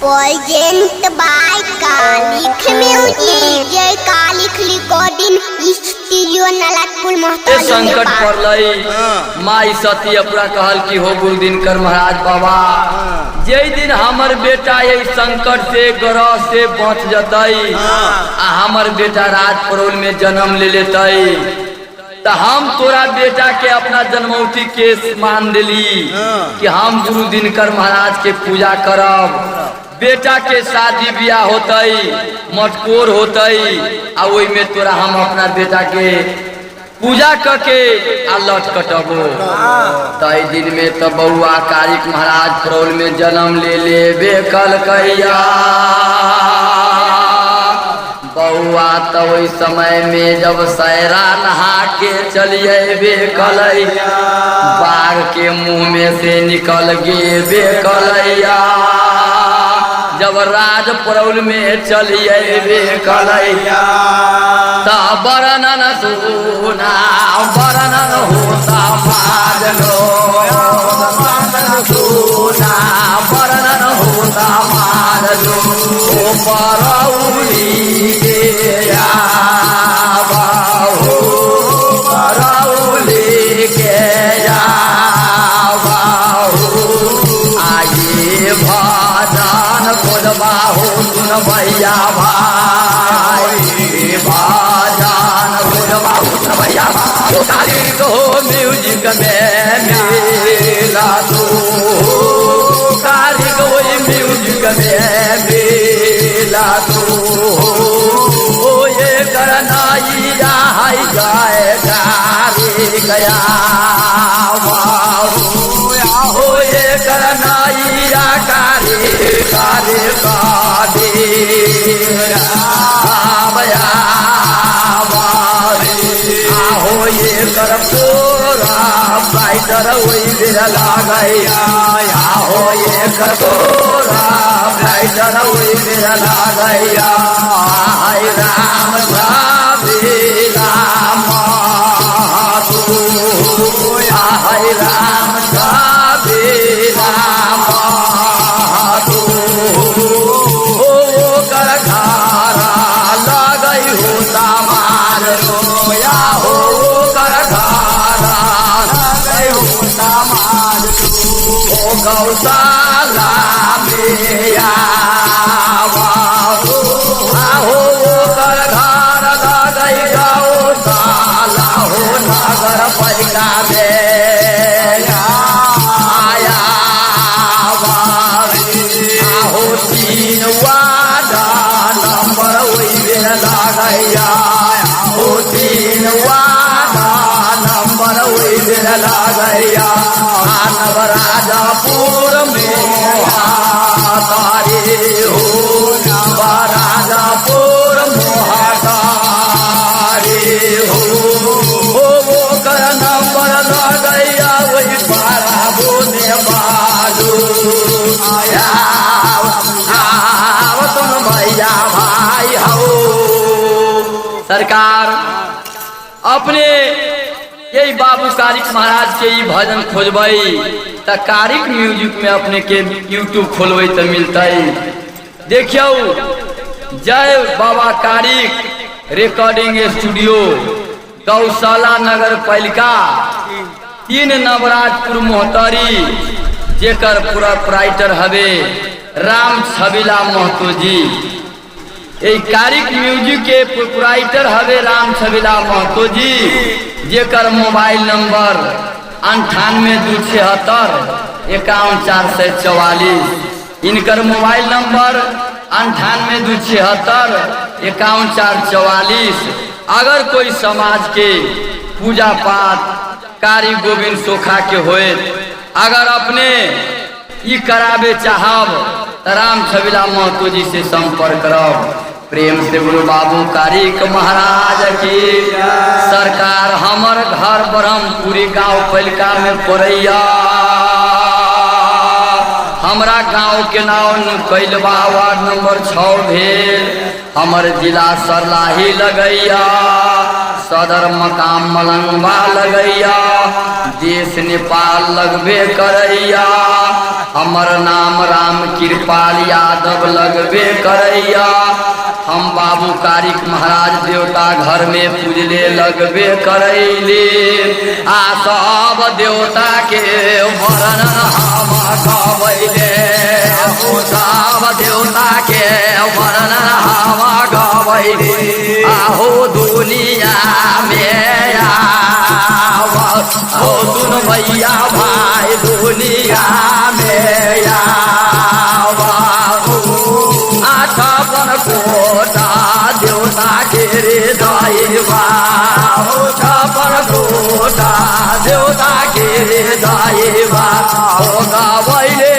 Present by कालिक music. जय कालिक रिकॉर्डिंग स्टूडियो नलाटपुर महताली। संकट पड़ल माई सती अपना कहल कि हो गुरु दिनकर महाराज बाबा जे दिन हमर बेटा ये संकट से ग्रह से बच जतई आ हमर बेटा राजपरोल में जन्म ले लेतई तो हम तोरा बेटा के अपना जन्मौती केस मान दिली कि हम गुरु दिनकर महाराज के पूजा करब, बेटा के शादी ब्याह होतई मटकोर होतई आ ओई में तोरा हम अपना बेटा के पूजा करके आ लट कटबो। तई दिन में तो बउआ कारिक महाराज परोल में जन्म ले लेबे कल कैया बउआ तो वही समय में जब सैरा नहा के चलिए कलैया बाघ के मुंह में से निकल गे कलैया जब राज परौल में चलिए कलैया तब वर्णन सुना वर्णन होता माजलो सुना वर्णन होता माजलो परौली बाहो सुन भैया भाई बाजान सुन बाहो सुन भैया भाई काली को म्यूजिक में मिला तू काली को म्यूजिक में मिला तू ओ ये करना हाई गाय गारी गया हो ये करना कारे कारे कारे आहो ये कर पूरा फाइटर वही बिरला गया आहो ये कर पूरा फाइटर वही बिरला गया हाय राम राधे राम तू हाय राम राधे राम गौशाला में आहो कर घर लगई गौशाला हो नगर पालिका में आया आहो 3 वार्ड नंबर वही बेर लगैया हो 3 वार्ड नंबर वही बेर लगैया नवराजापुर में तारे हो नवराजापुर मोहारे हो वो कर नंबर लगैया वही पारा बोने बालू आया तुम भैया भाई हो सरकार अपने यही बाबू कारिक महाराज के ही भजन खोजबई त कारिक म्यूजिक में अपने के यूट्यूब खोलबई तो मिलता देखियो जय बाबा कारिक रिकॉर्डिंग स्टूडियो गौशाला नगर पालिका 3 नवराजपुर मोहतरी जेकर पूरा प्राइटर हवे राम छबिला महतो जी यही कारिक म्यूजिक के प्रोपराइटर हवे राम छबिला महतो जी जेकर मोबाइल नंबर 9827 51444 इनकर मोबाइल नंबर 9827 51444। अगर कोई समाज के पूजा पाठ कारी गोविंद सोखा के होए अगर अपने ई करावे चाहब तो राम छबिला महतो जी से संपर्क करब। प्रेम से गुरु बाबू कारिक महाराज की सरकार हमर घर ब्रह्मपुरी गांव पालिका में पड़ैया हमरा गांव के नाम नुकैलवा वार्ड नंबर 6 भेल हमर जिला सरलाही लगैया सदर मकाम मलंगवा लगैया, देश नेपाल लगबे करैया, हमर नाम राम कृपाल यादव लगबे करैया। हम बाबू कारिक महाराज देवता घर में पूजले लगबे करैले, आ सब देवता के वर्णन हम गवैले, सब देवता के वर्णन हम गवैले। आहो दुनिया में आओ सुन भैया भाई, दुनिया में आओ, छप्पन कोटा देवता के हृदयवा, छप्पन कोटा देवता के हृदयवा, हो गवैले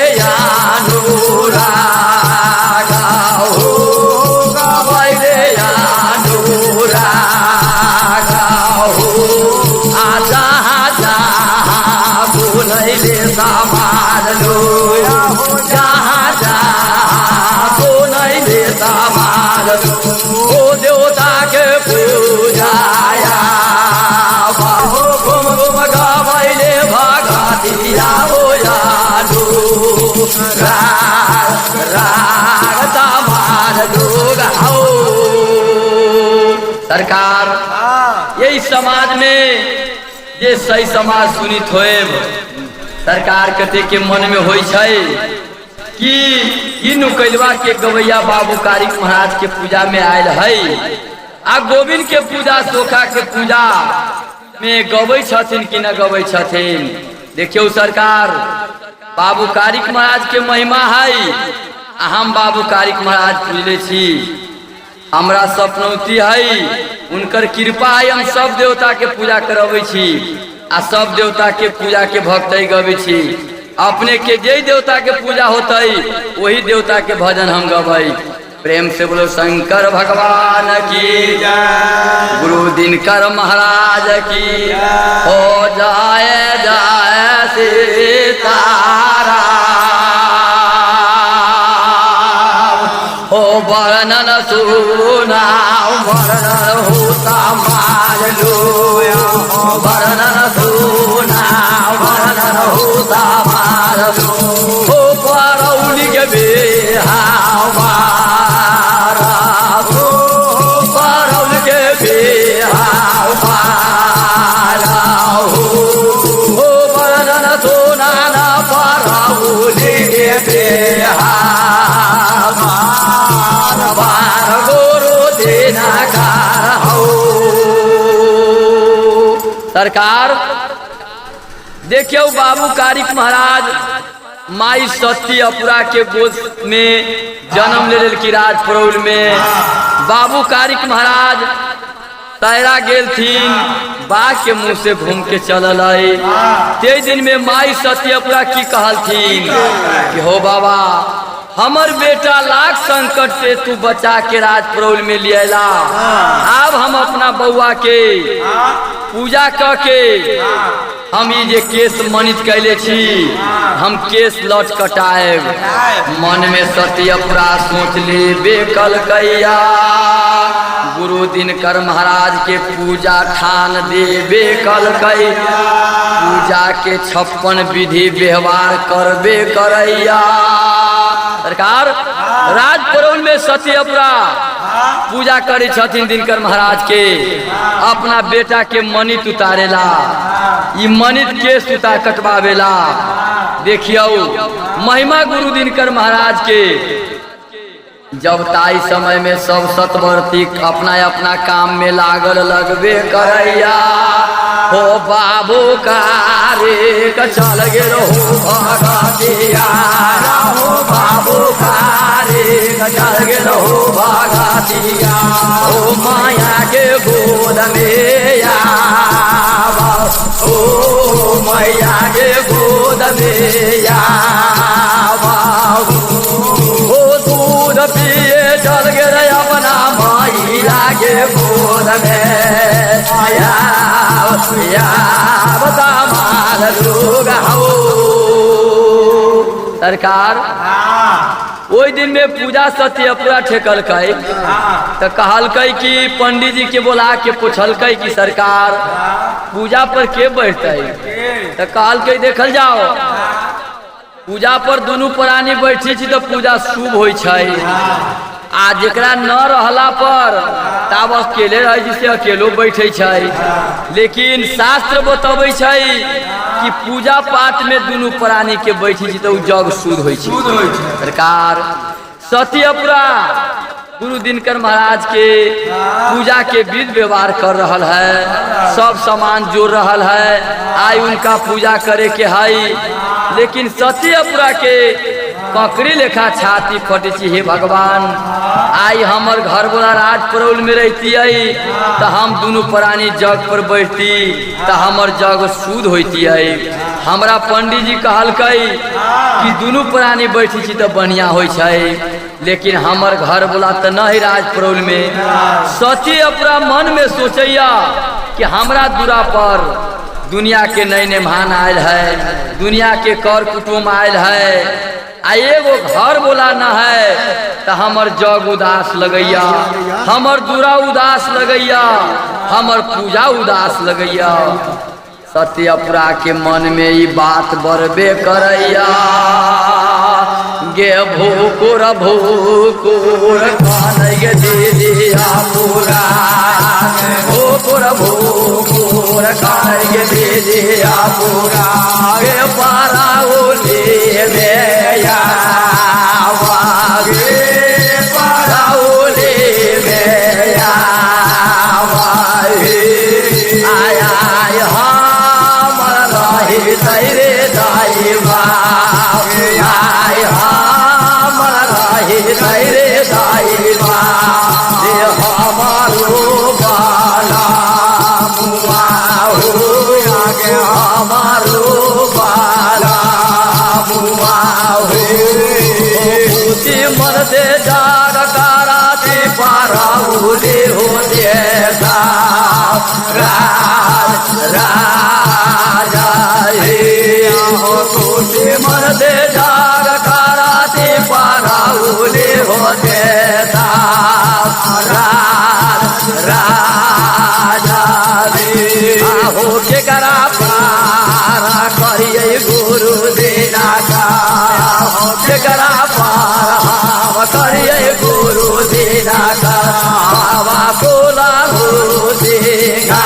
अनुराग, हो गवैले अनुराग, हो जहाँ जहाँ बोलैले समाज लो, जहाँ जहाँ बोलैले समाज ओ देवता के पूजाया, बाहो घुम घुम गवैले भगतिया हो यादू, राग समाज लोग हो। सरकार यही समाज में जे सही समाज सुनित होए, सरकार कते के मन में होई छै कि इ नुकैलवा के गवैया बाबू कारिक महाराज के पूजा में आयल है, आ गोविंद के पूजा सोखा के पूजा में गवै छथिन कि न गवै छथिन। देखियो सरकार, बाबू कारिक महाराज के महिमा है, हम बाबू कारिक महाराज पूजले छी, हमरा सपनौती है, उनकर कृपा है, हम सब देवता के पूजा करबै छी, आ सब देवता के पूजा के भक्त गबै छी। अपने के जे देवता के पूजा होतई वही देवता के भजन हम गबै। प्रेम से बोलो शंकर भगवान की जय, गुरु दिनकर महाराज की हो जाए जाए सीताराम, हो वर्णन सुनाओ वर्णन होता मार लो, वर्णन सुनाओ वर्णन होता मार लो, हो परौली के बेहावा, हो परौली के बेहावा, हो वर्णन सुनाना परौली के बेहावा, सरकार देखियो बाबू कारिक महाराज माई सती अपुरा के गोद में जन्म ले लेलकी राजपरौल में। बाबू कारिक महाराज तैरा गेल थीन, बाघ के मुंह से घूम के चलल है। ते दिन में माई सती अपुरा की कहलथिन कि हो बाबा, हमर बेटा लाख संकट से तू बचा के राजपरौल में लियला, अब हम अपना बउआ के पूजा क के हम ये केस मनित कैले छी, हम केस लौट कटाएब। मन में सती अपुरा सोच ले बेकल कैया, गुरु दिनकर महाराज के पूजा ठान देबे कल कई, पूजा के 56 विधि व्यवहार करबे करैया। सरकार राजपरौल में सती अपुरा पूजा करे छथिन दिनकर महाराज के, अपना बेटा के मनित उतारेला, ई मनित के सुता कटवावेला। देखियो महिमा गुरु दिनकर महाराज के। जब ताई समय में सब सतवर्ती अपना अपना काम में लागल लगबे करैया, हो बाबू कारिक चल गेल हो भगतिया, हो बाबू कारिक चल गेल हो भगतिया, हो माया के गोद में आवा, हो मैया के गोद में आवा, हो दूध पिए चल गेल अपना मैया के गोद में आया, बता मार लोग हो। सरकार ओई दिन में पूजा सत्यपुरा ठेकल कई तो कहल कई कि पंडित जी के बोला के पूछल कई कि सरकार पूजा पर के बैठते तो कहल कई देखल जाओ पूजा पर दोनों प्राणी बैठी छी तो पूजा शुभ होई छै आ जेकरा न रहला पर तब अकेले रह जिसे अकेलो बैठे छै लेकिन शास्त्र बतबै छै कि पूजा पाठ में दोनों प्राणी के बैठी छी तो जग शुद्ध होई छै सरकार सत्यपुरा गुरु दिनकर महाराज के पूजा के विधि व्यवहार कर रहल है सब सामान जोड़ रहल है आई उनका पूजा करे के है लेकिन सत्यपुरा के ककड़ी लेखा छाती फटे छी हे भगवान आई हमर घर वाला राज परौल में रहती तो हम दोनों प्राणी जग पर बैठती तो हमर जग शुद्ध होती हमरा पंडित जी कहल कि दोनों प्राणी बैठी छी तो बढ़िया होई छै लेकिन हमर घर वाला तो नहीं राज परौल में सत्यपुरा मन में सोचैया कि हमरा दूरा पर दुनिया के नए मेहमान आयल है दुनिया के कर कुटुम आयल है आ एगो घर बोला न है तो हमर जग उदास लगैया हमर दूरा उदास लगैया हमर पूजा उदास लगैया सत्यपुरा के मन में ये बात बरबे करैया गे भूकुर भूकुर कान गे दीदिया पूरा भूकुर भूकुर कान गे दीदिया पूरा गे पारा ओले मेया वागे पारा ओले मेया वागे आया तेरे दाई आय हमारा तेरे दाई हमारो बाला मुआ हो आगे हमारो बाला मुआ हो मन दे जाग कराते पारा उले हो देता राजा मन दे जाग कराते पारा उले हो देता राजा हो के करा पारा करिए गुरु देना का हो के करा पारा करिए गुरु देना का बाबा बोला गुरु देगा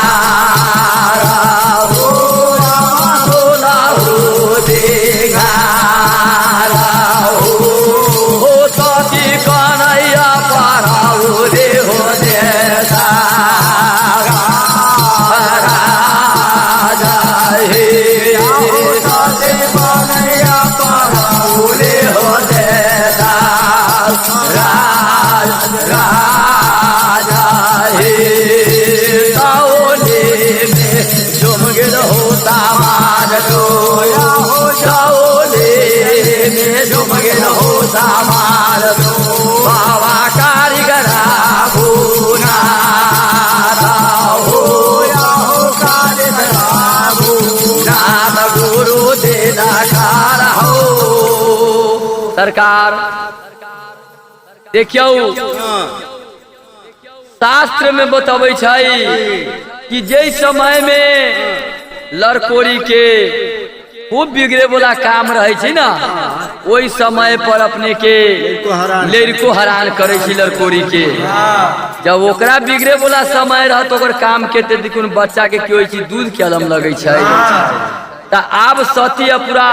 बाबा कारीगरा भूना गुरु देना हो सरकार देखियो शास्त्र में बतबै छै कि जे समय में लड़कोरी के खूब बिगड़े वाला काम रहे ना वही समय पर अपने के लड़को हरान करे लड़कोरी के जब ओकरा बिगड़े वाला समय रह तो काम के देखो बच्चा के क्यों चीज दूध के अलम लगे तो अब सत्यपुरा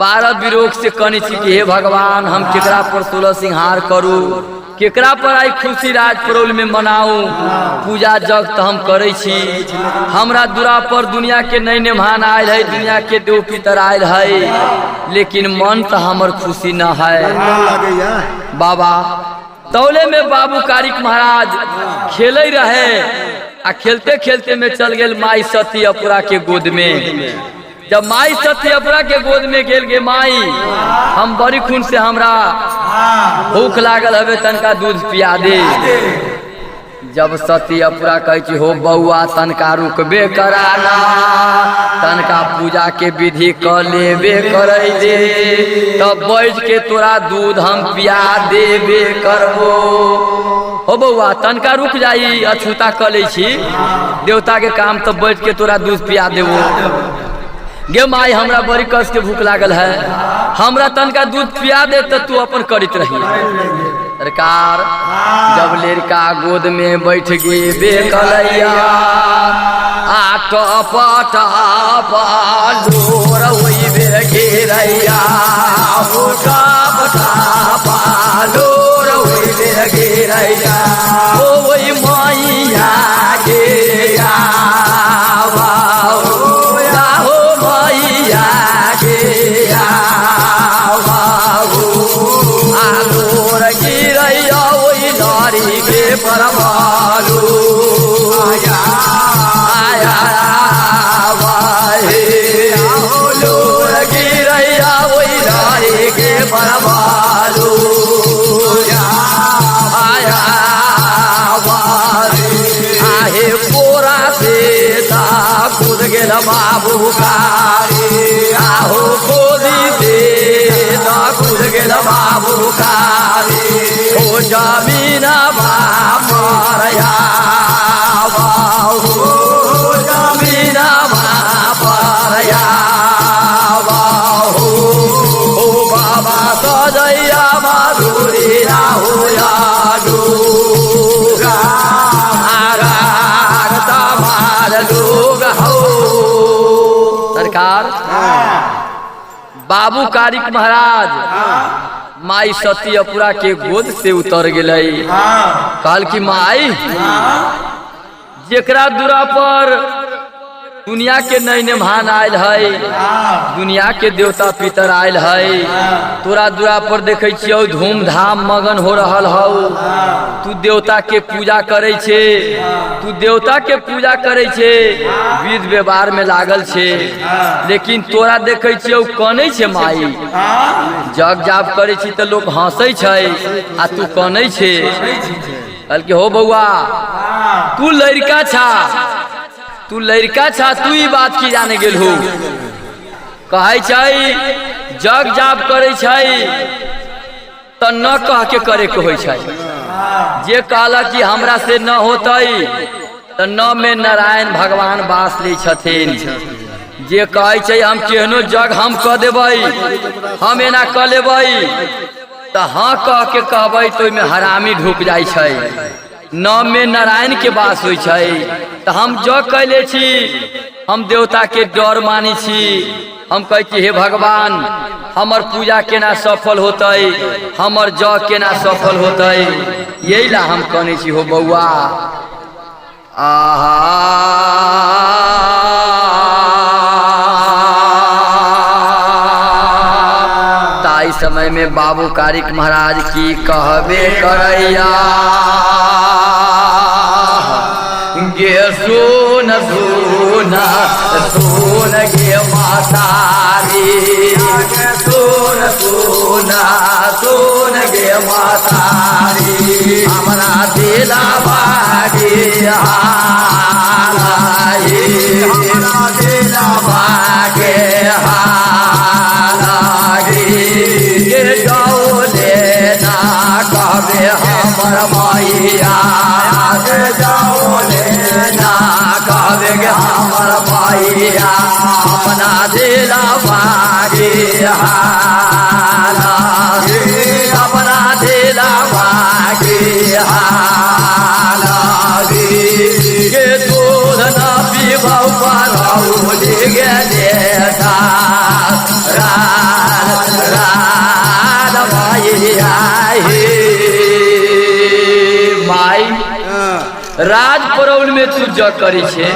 12 विरोग से कनी छी कि हे भगवान हम केकरा पर 16 सिंहार करू केकरा पर आई खुशी राज परौल में मनाऊ पूजा जग तो हम करे छी हमरा दूरा पर दुनिया के नए मेहमान आयल है दुनिया के देव पितर आयल है लेकिन मन तो हमर खुशी न है बाबा तौले में बाबू कारिक महाराज खेले रहे आ खेलते खेलते में चल गेल माई सत्यपुरा के गोद में जब माई सत्यपुरा के गोद में गेल गे माई हम बड़ी खून से हमरा भूख लागल हवे तनका दूध पिया दे जब सती अपरा कहे हो बउआ तनका रुकबे कराना, तनका पूजा के विधि क लेबे करे दे, तब बैठ के तोरा दूध हम पिया देबे करबो। हो बउआ तनका रुक जाई, अछूता क ले छी देवता के काम, तब बैठ के तोरा दूध पिया देबो। गे माई हमरा बड़ी कष्ट के भूख लागल है, हमरा तनका दूध पिया दे तो तू अपन करत रही। सरकार जब लड़का गोद में बैठ गे बेकलैया, आ कपटा पालोर वही बे घेरैया, हो कपटा पालोर वही बे घेरैया, ओ वही मैया गे परमालू आया आया वाहे आलो लगी रैया वही नारी के परमालू आया वाहे आहे पोरा से ता कूद गेल बाबू कारी, आहो गोदी से ता कूद गेल बाबू कारी, ओ जमीना मारया बाबू जमीना मारया बाबू, ओ बाबा सजैया माधुरी ना होया डूगा आगारता मार लोग हो। सरकार बाबू कारिक महाराज माई सती अपरा के गोद से उतर गई, कहल की माई जेकरा दूरा पर दुनिया के नई नेमान आयल है, दुनिया के देवता पितर आयल है, तोरा दूरा पर देखे छियौ धूमधाम मगन हो रहल हौ, तू देवता के पूजा करे छे, तू देवता के पूजा करे छे, विध व्यवहार में लागल छे, लेकिन तोरा देखे छियौ कने छे माई, जग जाप करे छी तो लोग हंसे छे, आ तू कने छे। कहल के हो बउआ तू लड़का छा, तू लड़का छा, तू ही बात की जाने गेल हो। कहे छै जग जाप करे छै तो न कह के करे के होय छै, जे कहला कि हमरा से न होतई तो न में नारायण भगवान वास ले छथिन, जे कहे छै हम केहनो जग हम क देबै, हम एना क लेबै, तो हाँ कह के कहबै तो में हरामी ढुक जाय छै, न में नारायण के वास होय छै, तो हम जो कैले छी हम देवता के डर मानी छी, हम कहे छी हे भगवान हमर पूजा केना सफल होतई, हमर जो केना सफल होतई, यही ला हम कहने छी हो बउआ। आहा ताई समय में बाबू कारिक महाराज की कहबे करैया, गे सुन सुन सुन गे मातारी, सुन सुन सुन गे मातारी, हमरा दिला बागी हालाई, हमरा दिला बागे हालाई, गे डोले ना कहबे हमर मैया, गे डोले ना कहबे हमर मैया, अपना दिला बागी हालाई, अपना दिला बागी हालाई, गे दूध ना पीबौ परौली गे देता रान रान मैया माई राज परौल में तू जग करी छे,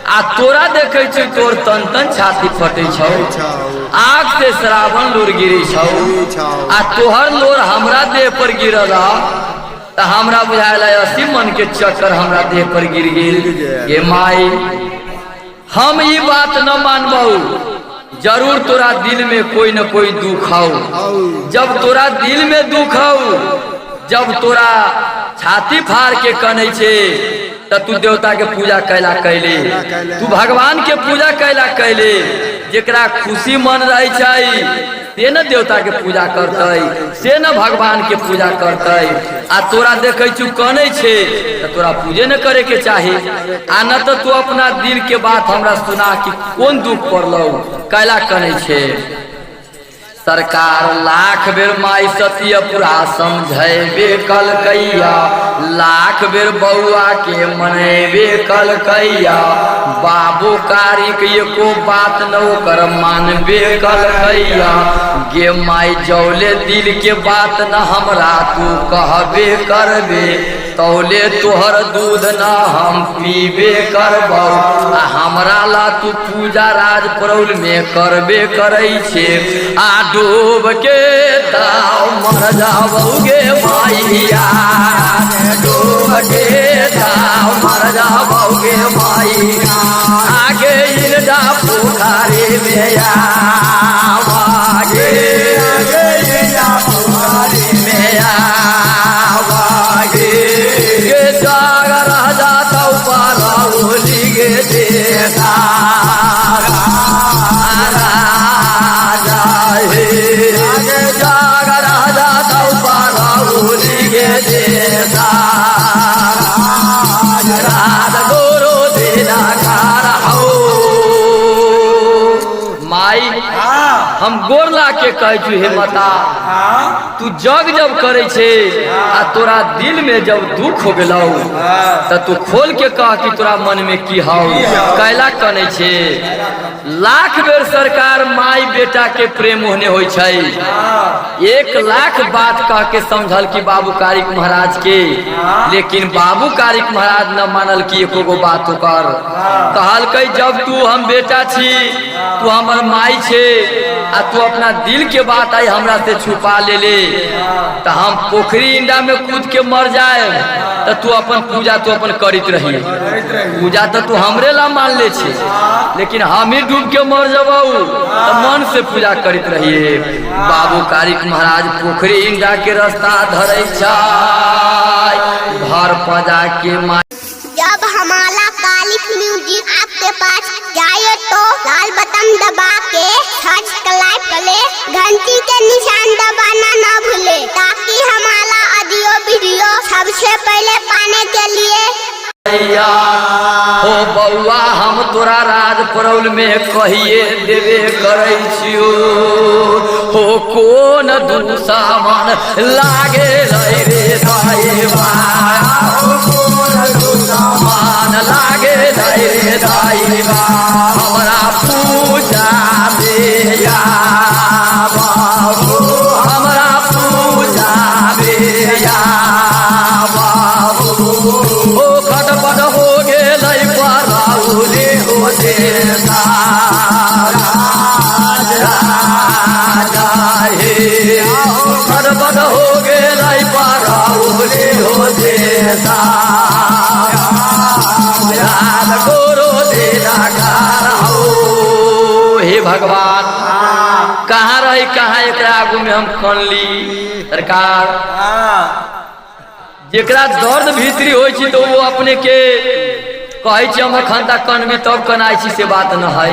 आ तोरा देखे छै तोर तन तन छाती फटे छौ, आँख से श्रावण लोर गिरी छौ, आ तोहर लोर हमरा देह पर गिरल, तो हमरा बुझायल 80 मन के चक्कर हमरा देह पर गिर गेल। ये माई हम ये बात न मानबहु, जरूर तोरा दिल में कोई न कोई दुख हो, जब तोरा दिल में दुख हो जब तोरा छाती फाड़ के कनै छे त तू देवता के पूजा कैला कैले, तू भगवान के पूजा कैला कैले। जेकरा खुशी मन रहे छै से न देवता के पूजा करतै, से न भगवान के पूजा करतै। आ तोरा देखे छू कनै छे त तोरा पूजे न करे के चाही। आ न तो तू अपना दिल के बात हमरा सुना कि कौन दुख पड़लौ, कैला कनै छे। सरकार लाख बेर माई सतियपुरा समझेबे कलकैया, लाख बेर बउआ के मनेबे कलकैया। बाबू कारिक एको बात न ओकर मानबे कलकैया। गे माई जौले दिल के बात न हमरा तू कहबे करबे, तौले तोहर दूध न हम पीबे करबौ। आ हमरा ला तू पूजा राज परौल में करबे करै छे। आ डूब के ताव मर जाओगे माइया, डूब के ताव मर जाओगे माइया। आगे इल्डा पुखारे में आवागे, आगे इल्डा पुखारे में आवागे। के जाग रह जाता पाराउली गे देखा राजा हे। आगे जाग रह जाता पाराउली गे देखा राज गोरो देना खारा हो। माई हम गोर ला के कह छू हे माता, तू जग जब करे छे आ तोरा दिल में जब दुख हो गेलौ त तू खोल के कह कि तोरा मन में की हौ, कैला कने छे। लाख बेर सरकार माई बेटा के प्रेम होने होय छै। 1 लाख बात कह के समझल कि बाबू कारिक महाराज के, लेकिन बाबू कारिक महाराज न मानल कि एको गो बात ओकर। कहल कई जब तू हम बेटा छी, तू हमर माई छे, आ तू अपना दिल के बात आई हमरा से छुपा ले त हम पोखरी इंडा में कूद के मर जाए त तू अपन पूजा तू अपन करित रही। पूजा तो तू हमरे ला मान ले छे, लेकिन हम ही डूब के मर जबौ त मन से पूजा करित रहिए। बाबू कारिक महाराज पोखरी इंडा के रास्ता धरै छै, घर पजा के माई। जब हमारा कालिक म्यूजिक आपके पास जाए तो लाल बटन दबा के सब्सक्राइब करे, घंटी के निशान दबाना ना भूले, ताकि हमारा ऑडियो वीडियो सबसे पहले पाने के लिए। हो बउआ हम तोरा राज परौल में कहिए देवे करै छियो। हो कोन दुसामन लागे रे दाईवा, हो कोन दुसामन लागे रे दाईवा। हमरा पूजा बेया बाबू, हमरा पूजा बेया बाबू। ओ खटपट हो गेलै पराउली हो देता राजा हे। खटपट हो गेलै पराउली हो देता राज गोरो देना कार हो। हे भगवान कहाँ रही, कहाँ एकरा आगू में हम कन ली। सरकार जेकरा दर्द भीतरी होय छी तो वो अपने के कहै छी हम अखन तक कनबी तब कनाई छी, से बात न है।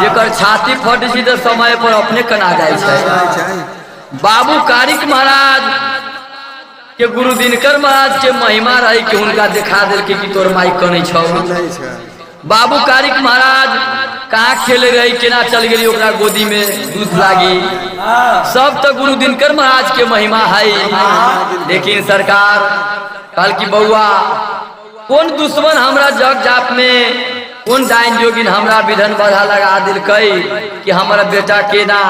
जेकर छाती फट छी तो समय पर अपने कना जाय छै। बाबू कारिक महाराज के गुरु दिनकर महाराज के महिमा रही कि उनका दिखा दिल कि तोर माई कनै छौ। बाबू कारिक महाराज कहाँ खेले रही, केना चल गई ओकरा गोदी में दूध लागी, सब तो गुरु दिनकर महाराज के महिमा है। लेकिन सरकार कहल कि बउआ कौन दुश्मन हमरा जग जाप में, कौन डाइन जोगिन हमरा विधन बाधा लगा दिलकै कि हमारा बेटा केना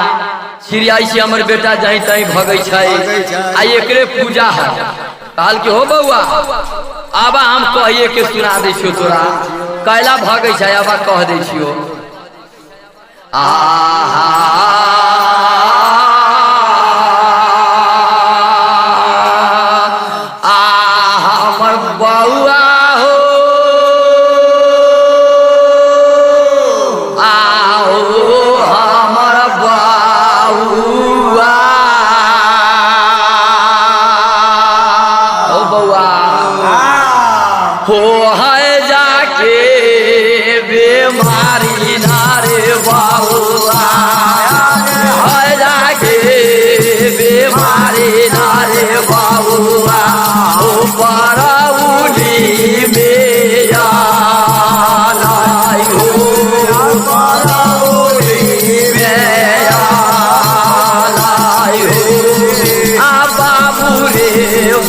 छिड़ियाई से हमर बेटा जहीं तहीं भगै छै। आ एकरे पूजा है। कहल कि हो बउआ आबा हम कहिए के सुना दै छियो, तोरा कैला भगै छै आबा कह दै छियो। आहा हमर बउआ हो, आओ हमर बउआ।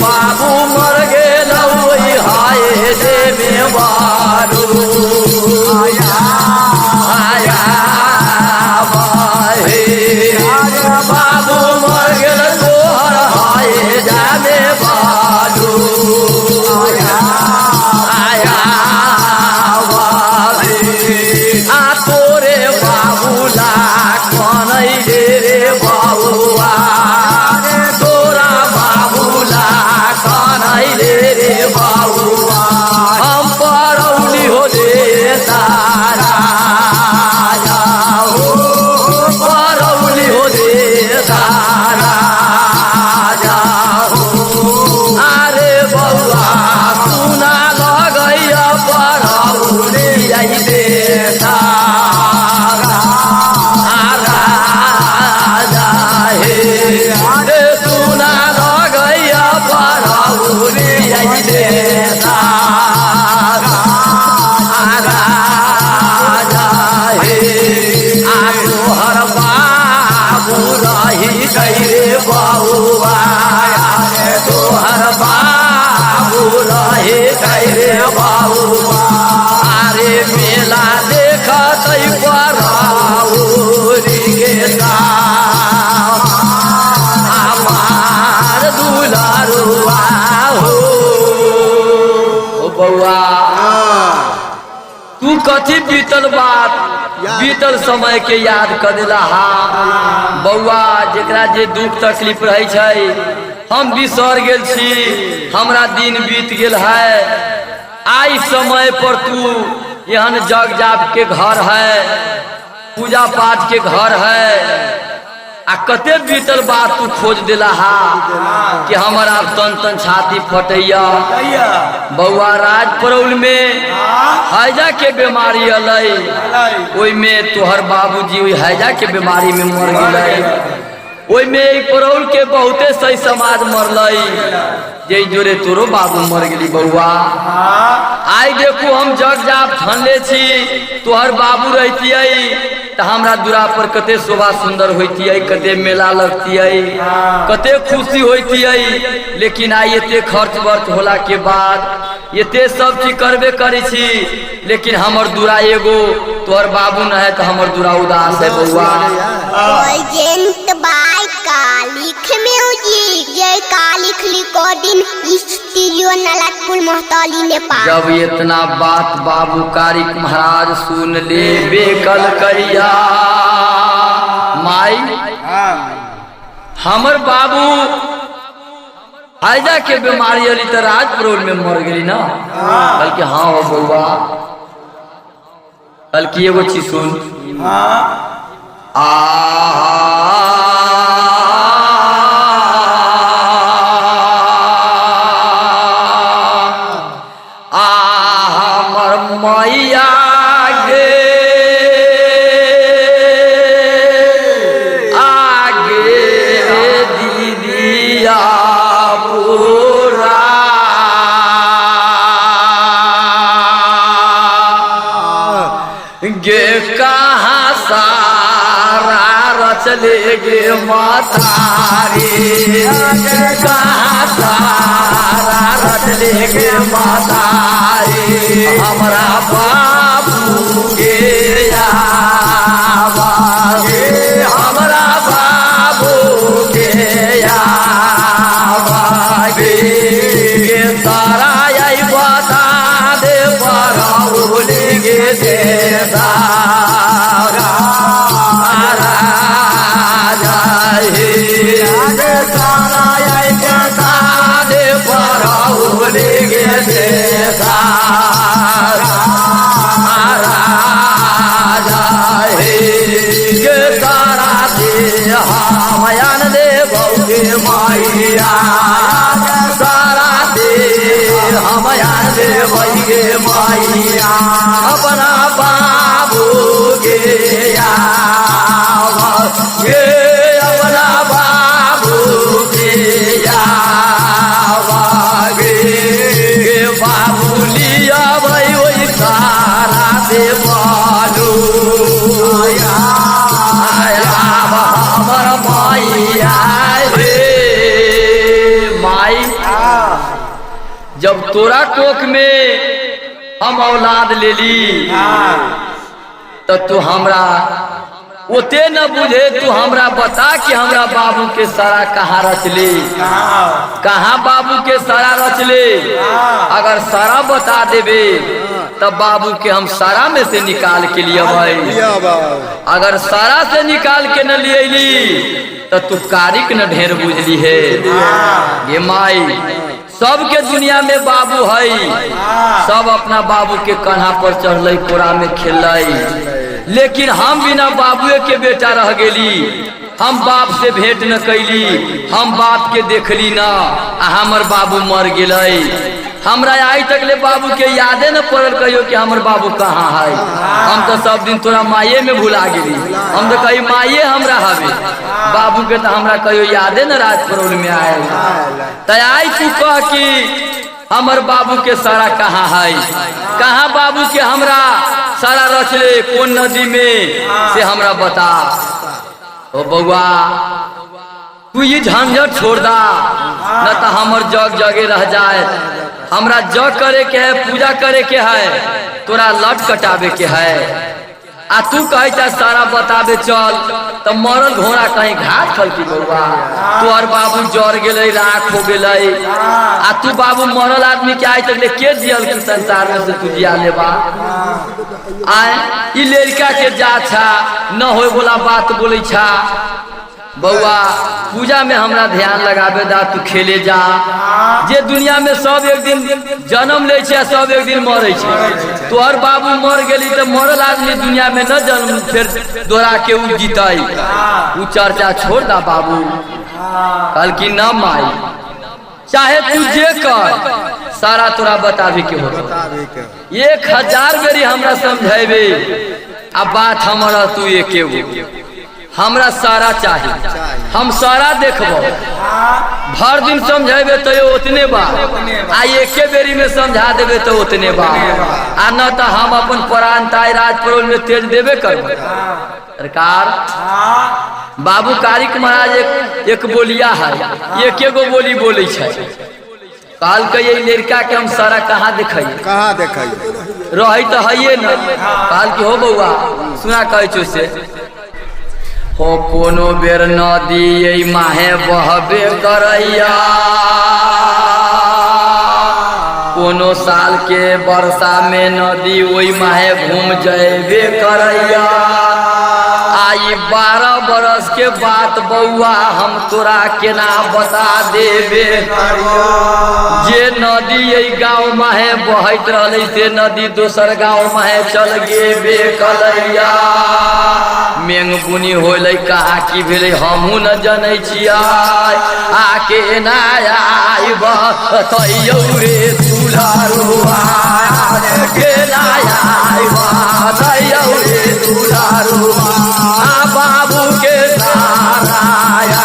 बाबू मर गेल हाय रे में बारू आया बाबू मर गेल तोहर हाय जाने बारू आया आ तोरे बाबूला कनै रे बाबुआ तोरा बाबूला कनै रे बाबुआ हम परौली हो रे तारा परौली हो रे तारा अरे बउआ सुना लगैया परौली आई दे सुना लगैया परौली आई दे तोहर बाबू रही गैरे बउआ तोहर बाबू रही गैरे बउआ अरे मेला देखत परौली के हमार दुलारुआ हो बउआ तू कथी बीतल बात बीतल समय के याद कर दिला हा बउआ जेकरा जे दुख तकलीफ रहे छै हम बिसर गेल छी हमरा दिन बीत गेल है आई समय पर तू यहाँ जग जाप के घर है पूजा पाठ के घर है आ कते बीतल बात तू खोज दिला हा कि हमारा तन तन छाती फटैया बउआ राज परौल में हैजा के बीमारी अलई ओई में तोहर बाबूजी ओई हैजा के बीमारी में मर गई ओई में परौल के बहुते सही समाज मरलई जे जोरे तोरो बाबू मर गेली बउआ आई देखू हम जग जाप ठानले छी तोहर बाबू रहती तो हमरा दूरा पर कते शोभा सुंदर होती है कते मेला लगती है कते खुशी होती है लेकिन आई एते खर्च वर्च होला के बाद एते सब चीज करबे करी छी लेकिन हमर दूरा एगो तोहर बाबू न है तो हमर दूरा उदास है बउआ बाय कालिक म्यूजिक जय कालिक रिकॉर्डिंग स्टूडियो नलतपुर मोहतौली नेपाल। जब इतना बात बाबू कारिक महाराज सुन ले बेकल करिया माई हमर बाबू हैजा के बीमारी अली तो राजपुर में मर गई ना बल्कि हाँ हो बउआ बल्कि एगो चीज सुन हमर मैया गे आगे दीदिया पूरा गे कहाँ सारा रचले गे मातारी कहाँ सारा रचले गे मातारी हमरा बाबू गे हमरा बाबू गे तारा आई बता दे परौली गे दे हमयान दे बउगे माइया सारा दे हमयान दे बउगे माइया अपना बाबू गे अपना बाबू गे बाबू लिया भाई वही सारा दे बालू हमर माइया रे माई जब तोरा कोख में हम औलाद ले ली तो तू हमरा ओते न बुझे, तू हमरा बता कि हमरा बाबू के सारा कहाँ रच ले, कहाँ बाबू के सारा रच ले। अगर सारा बता देबे तब बाबू के हम सारा में से निकाल के लिए भाई, अगर सारा से निकाल के न लिए ली तो तू कारिक न ढेर बुझली है। ये माई सबके दुनिया में बाबू है, सब अपना बाबू के कान्हा पर चढ़ल कोरा में खेल, लेकिन हम बिना बाबुए के बेटा रह गेली, हम बाप से भेंट न कैली, हम बाप के देखली ना, हमर बाबू मर गए। हमरा आज तक ले बाबू के यादे न पड़ल कहियो कि हमर बाबू कहाँ है। हम तो सब दिन तोरा माये में भुला गेली, हम तो कही माये हमरा हवे, बाबू के तो हमरा कहियो यादे न राज परोल में आयल। तय तू कह कि हमर बाबू के सारा कहाँ है, कहाँ बाबू के हमरा सारा रचले, कौन नदी में से हमरा बता। ओ बउआ तू ये झंझट छोड़ दा, न तो हमर जग जगे रह जाए। हमरा जग करे के है, पूजा करे के है, तोरा लट कटावे के है। आ तू कहे चाहे सारा बतावे चल तो मरल घोड़ा कहीं घाट खल की बउआ, तोहर बाबू जर गेले, राख हो गेले। आ तू बाबू मरल आदमी के आज तक ले के जियल की संसार में से तू जिया लेबा। आए ई लड़का के जा छा न होए बोला बात बोले छा। बउआ पूजा में हमरा ध्यान लगावे दा, तू खेले जा। जे दुनिया में सब एक दिन जन्म ले छे, सब एक दिन मरे छे। तोहर बाबू मर गेली तो मरल आदमी दुनिया में न जन्म फिर दोहरा के उ जीतई। उ चर्चा छोड़ दा बाबू। कल की न माई चाहे तू जे कर सारा तोरा बतावे के हो। 1000 बेरी हमरा समझेबे, अब बात हमारा तू एके हो। हमरा सारा चाहिए, हम सारा देखबो, भर दिन समझेबे तो उतने बा, आ एके बेरी में समझा देबे तो उतने बा। आ न तो हम अपन प्राण ताई राज परोल में तेज देबे करब। सरकार बाबू कारिक महाराज एक बोलिया है, एके गो बोली बोले छे। काल के ये लड़का के हम सारा कहाँ देखिए, कहाँ देखिए रही तो है न। काल की हो बउआ सुना कहे छो से हो कोनो बेर नदी माहे बहबे करैया, कोनो साल के वर्षा में नदी वही माहे घूम जाबे करैया। आई 12 बरस के बात बउआ हम तोरा केना बता देबे। जे नदी यही गाँव माहे बहत रहले से नदी दोसर गाँव माहे चल गेबे कलैया। मेंग बुनी होले कहा की भेले हमहू न जनै छियै, आके ना आइब तैयो रे दुलारुआ, के ना आइब तैयो रे दुलारुआ। बाबू के साराया,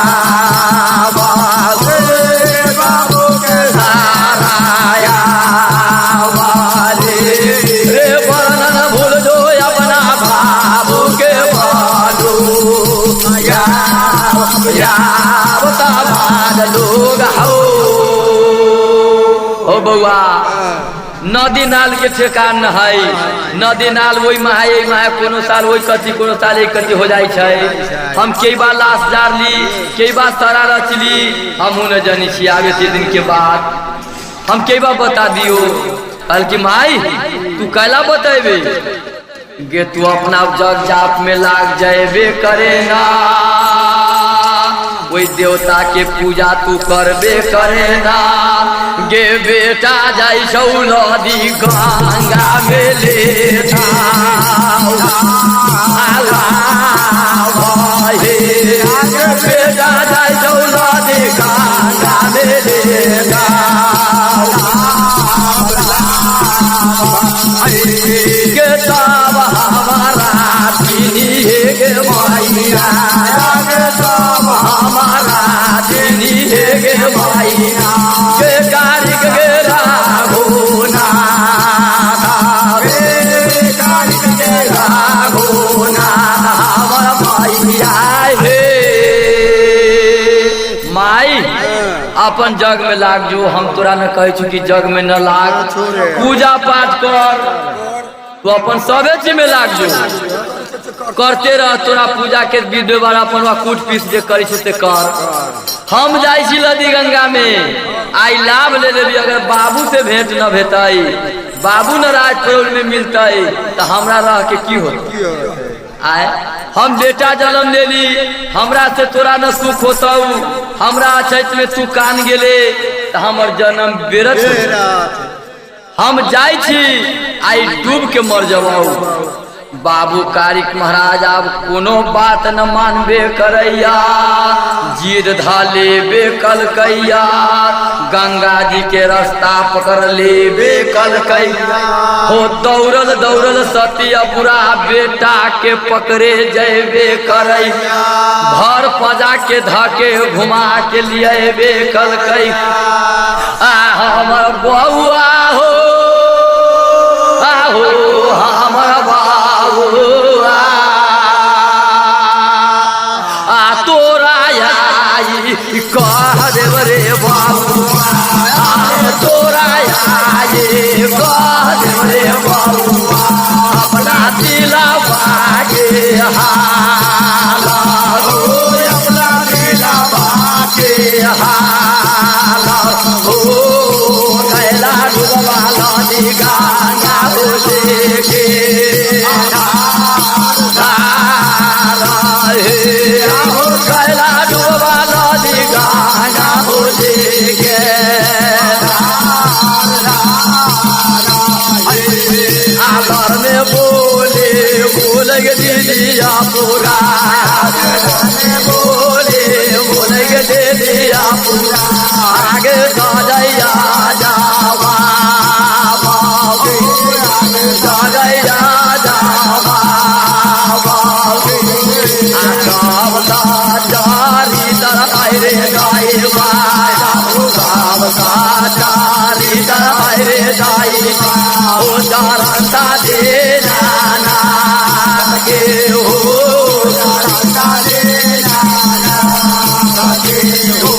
बाबू के साराया वाले रे वर्णन भूल जो अपना बाबू के लोग हो। ओ बउआ नदी नाल के ठेकान न है, नदी नाल वही महाये माहे कोनो साल वही कथी, कोनो साल एक कथी हो जाए छे। हम कई बार लाश जार ली, कई बार सारा रचली, हम न जानी छी। आगे 3 दिन के बाद हम कई बार बता दियो। कल की माई तू कैला बतेबे गे, तू अपना जग जाप में लाग जाबे करे ना, वही देवता के पूजा तू करबे करे ना। गे बेटा जाई छौ नदी गंगा में लेता, बेटा जाई छौ नदी गंगा में लेता। के तब हमारा दिनी गे मैया, तब हमारा दिनी गे मैया। के कारिक गे राघुना, कारिक गे राघुना अपन जग में लाग जो। हम तोरा न कहे छु कि जग में न लाग, पूजा पाठ कर, तू अपन सबे चीज में लाग जो, करते रह। तोरा पूजा के विधि वाला अपन कूट पीस जे करे से कर। हम जाई छी नदी गंगा में, आई लाभ ले लेबी। अगर बाबू से भेंट न भेटई, बाबू न राजपुर में मिलते, तो हमरा रह के की होत? आए हम बेटा जन्म ले ली, हमरा से तोरा न सुख होता, हमरा चैत में तू कान गेले तो हमर जन्म बेरत। हम जाई छी आई डूब के मर जबाऊ। बाबू कारिक महाराज अब कोनो बात न मानबे करैया, जिद धाले बेकल कैया, गंगा जी के रास्ता पकड़ लेबे कल कैया। हो दौड़ल दौड़ल सतिया बुरा बेटा के पकड़े जैबे करैया, भर पजा के धके घुमा के लिए बेकल कैया। हमर बउआ हो आहो हमर तोरा आई कह देव रे बाबू, तोरा आई कह देव रे बाबू, अपना दिला बागे हाल, अपना दिला बागे हाल। हो कैला डूबा नदी गंगा के कैला डूबा नदी गंगा के आगर में बोले बोल गे दीदिया पूरा, बोले गे दीदिया पूरा, आगे सजैया जावा सजैया जावा चारी तरह रे गाय चारी तरह रे गाय ओ चारता दे नाना के हो चारता दे नाना के हो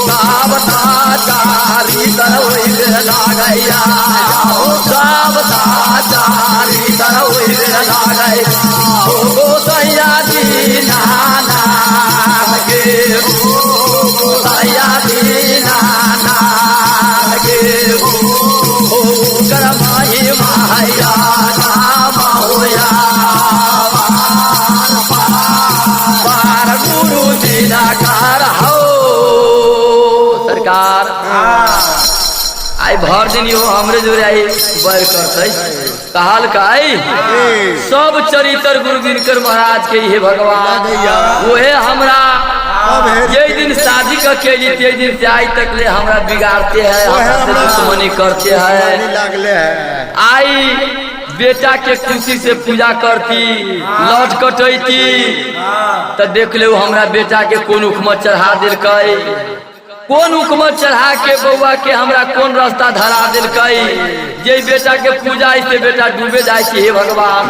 सावता चारी तरह लागैया, सावता चारी तरह लागैया। गोसैया दी नाना के गोसैया दी नाना के गरमाई माया नाम होया पार गुरु जी नकार हो सरकार। आई भर दिन यो हमरे जोरे आई बैर करते कहल काई सब चरित्र गुरु दिनकर महाराज के ये भगवान वहे हमरा ये दिन शादी का केली ते दिन से आज तक ले हमरा बिगाड़ते हैं, हमरा से दुश्मनी करते हैं। आई बेटा के खुशी से पूजा करती लौट कटैती तो देख ले हमरा बेटा के कौन उखमत चढ़ा दिलकै, कौन हुकूमत चढ़ा के बउआ के हमरा कौन रास्ता धरा दिलकै। जे बेटा के पूजा ऐसे बेटा डूबे जाए। हे भगवान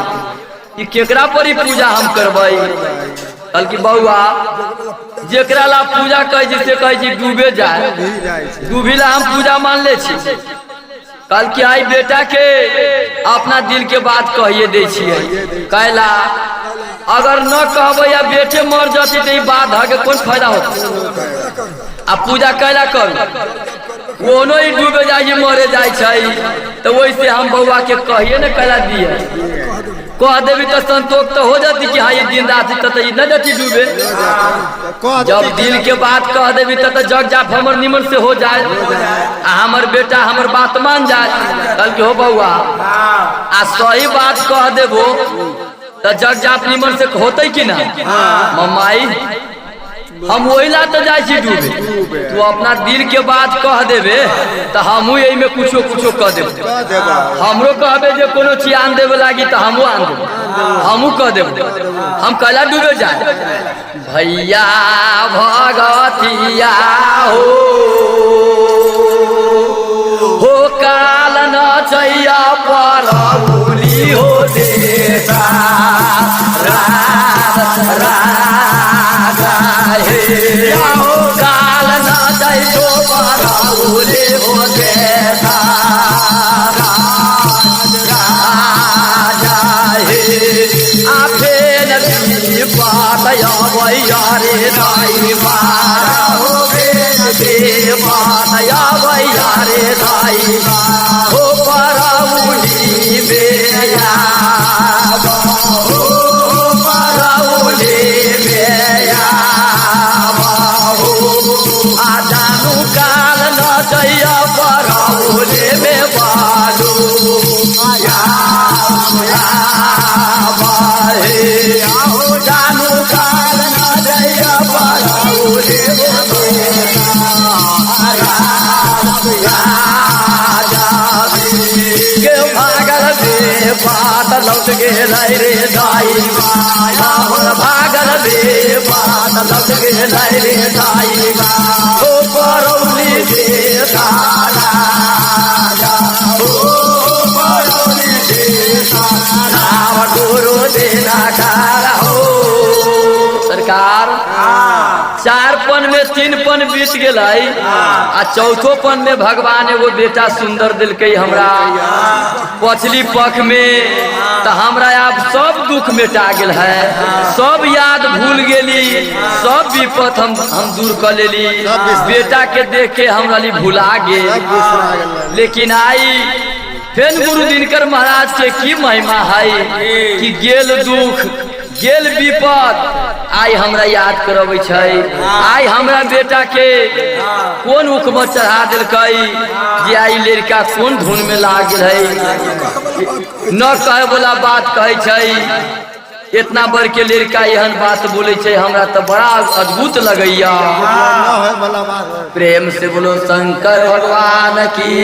ई केकरा पर ही पूजा हम करबै? कल की बउआ जेकरा ला पूजा कह जिसे कह डूबे जाए, डूबिला हम पूजा मान ले छी। कल की आई बेटा के अपना दिल के बात कहिए दे छियै, कैला अगर न कहबै या बेटे मर जाती तो बात धके कौन फायदा होता? आ पूजा कैला कर कोनो ही डूबे जाए मरे जाए, तो वैसे हम बउआ के कहिए न कैला दिए, कह देवी तो संतोष तो हो जाती कि हाँ ये दिन रात तो न जाती डूबे। जब दिल के बात कह देवी तो जग जाप हमर निमन से हो जाए, हमर बेटा हमर बात मान जाए। कल के हो बउआ आ सही बात कह देबो तो जग जाप निमन से होते कि ना? मम्माई हम वही ला तो जाए डूबे, तू अपना दिल के बात कह देबे तो हमू यही में कुछो कुछो कह देबे। हमरो कहबे जे कोनो चीज आन देवे लागी तो हमू आन देबे, हमू कह देबे। हम कैला डूबे जाए भैया भगतिया हो काल न चैया पर भूली हो देता काल न तो बराउले हो देता राजा हे आफेन भी पातया भैया रे दाई मारा हो बे पातया भैया रे दाई हो बराउली बेया हो बराउली बेया आजानु काल न जया बराउले में बालू आया बाहे आओ जानू काल न जया बराउले के भागल बे बात लौट गेल रे दाई भागल बे बात लौट गेल रे दाई ओ बरौली दे तारा ओ बरौली दे तारा गुरु देना कारा हो सरकार 4 पन में 3 पन बीत गेल आ चौथो पन में भगवान एगो बेटा सुंदर दिलकै हमरा पछली पख में तो हमरा अब सब दुख मिटा गेल है सब याद भूल गेली सब विपत हम दूर कर लेली बेटा के देख के हमरा ली भुला गेल लेकिन आई फेन गुरु दिनकर महाराज के की महिमा है कि गेल दुख गेल विपत आई हमरा याद करबै छै आई हमरा बेटा के कोन हुक्म चढ़ा दिलकै जे आई लड़का कोन धुन में लाग गेल है न कहे वाला बात कहे छै इतना बड़ के लड़का एहन बात बोले छै हमरा तो बड़ा अद्भुत लगैया प्रेम से बोलो शंकर भगवान की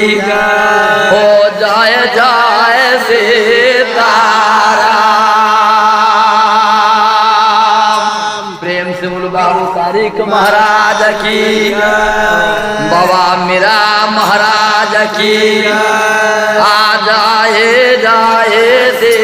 हो जाए जाए से तारा बाबू तारिक महाराज की बाबा मेरा महाराज की आ जाए जाए से